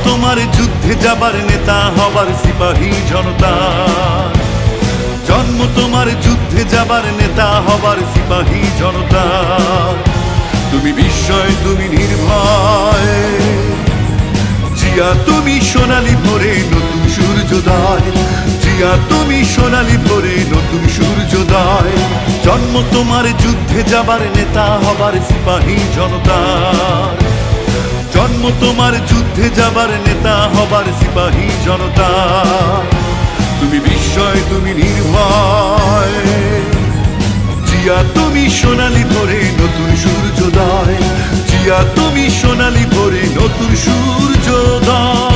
তোমার যুদ্ধে যাবার নেতা হবার সিপাহী জনতা। জন্ম তোমার যুদ্ধে যাবার নেতা হবার সিপাহী জনতা। তুমি বিস্ময়, তুমি নির্ভয়, জিয়া তুমি সোনালি ভোরে নতুন সূর্যোদয়। জিয়া তুমি সোনালি ভোরে নতুন সূর্যোদয়। জন্ম তোমার যুদ্ধে যাবার নেতা হবার সিপাহী জনতা। জন্ম তোমার যুদ্ধে যাবার নেতা হবার সিপাহী জনতা। তুমি বিস্ময়, তুমি নির্ভয়, জিয়া তুমি সোনালি ভোরে নতুন সূর্যোদয়। জিয়া তুমি সোনালি ভোরে নতুন সূর্যোদয়।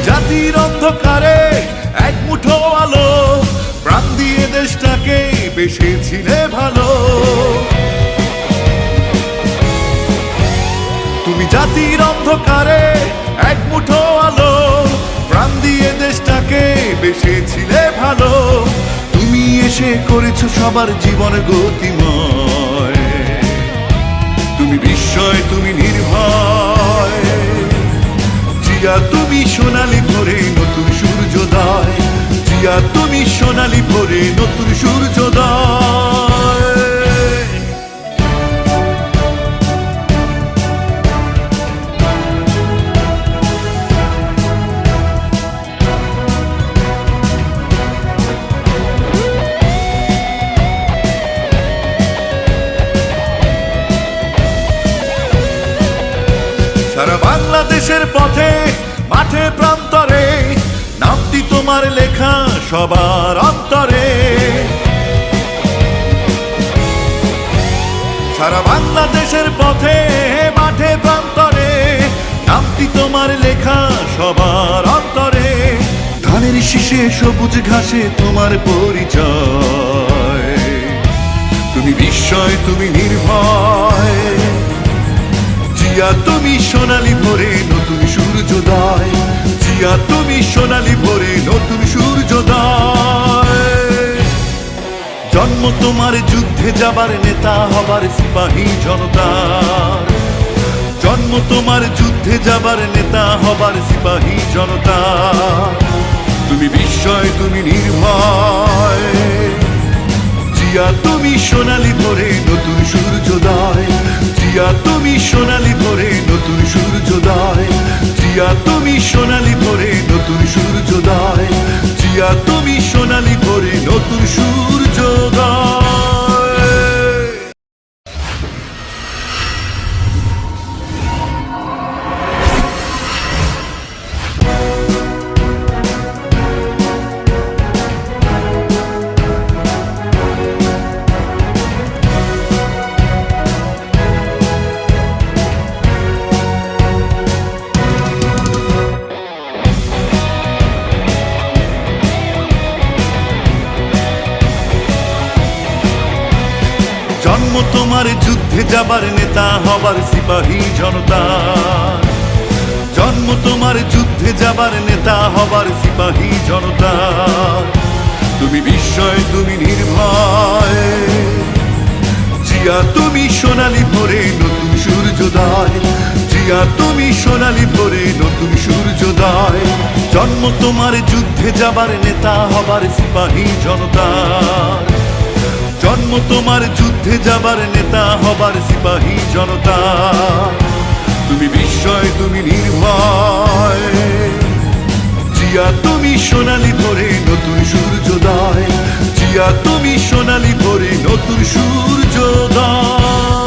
জাতির অন্ধকারে এক মুঠো আলো, প্রাণ দিয়ে দেশটাকে বেসেছিলে ভালো। তুমি জাতির অন্ধকারে এক মুঠো আলো, প্রাণ দিয়ে দেশটাকে বেসেছিলে ভালো। তুমি এসে করেছো সবার জীবন গতিময়। তুমি বিস্ময়, তুমি নির্ভয়, জিয়া তুমি সোনালি ভোরে নতুন সূর্যোদয়। জিয়া তুমি সোনালি ভোরে নতুন সূর্যোদয়। সারা বাংলাদেশের পথে মাঠে প্রান্তরে নামটি তোমার লেখা সবার অন্তরে। সারা বাংলাদেশের পথে মাঠে প্রান্তরে নামটি তোমার লেখা সবার অন্তরে। ধানের শীষে সবুজ ঘাসে তোমার পরিচয়। তুমি বিস্ময়, তুমি নির্ভয়, জিয়া তুমি সোনালি ভোরে নতুন সূর্যোদয়। জিয়া তুমি সোনালি ভোরে নতুন সূর্যোদয়। জন্ম তোমার যুদ্ধে যাবার নেতা হবার সিপাহী জনতা। জন্ম তোমার যুদ্ধে যাবার নেতা হবার সিপাহী জনতা। তুমি বিস্ময়, তুমি নির্ভয়, জিয়া তুমি সোনালি ভোরে নতুন সূর্যোদয়। জিয়া তুমি সোনালি ভোরে নতুন সূর্যোদয়। জিয়া তুমি সোনালি ভোরে নতুন সূর্যোদয়। জিয়া তুমি সোনালি ভোরে নতুন সূর্যোদয়। জন্ম তোমার যুদ্ধে যাবার নেতা হবার সিপাহী জনতা। জন্ম তোমার যুদ্ধে যাবার নেতা হবার সিপাহী জনতা। তুমি বিস্ময়, তুমি নির্ভয়, জিয়া তুমি সোনালি ভোরে নতুন সূর্যোদয়। জিয়া তুমি সোনালি ভোরে নতুন সূর্যোদয়। জন্ম তোমার যুদ্ধে যাবার নেতা হবার সিপাহী জনতা। জন্ম তোমার যুদ্ধে যাবার নেতা হবার সিপাহী জনতা। তুমি বিস্ময়, তুমি নির্ভয়, জিয়া তুমি সোনালি ভোরে নতুন সূর্যোদয়। জিয়া তুমি সোনালি ভোরে নতুন সূর্যোদয়।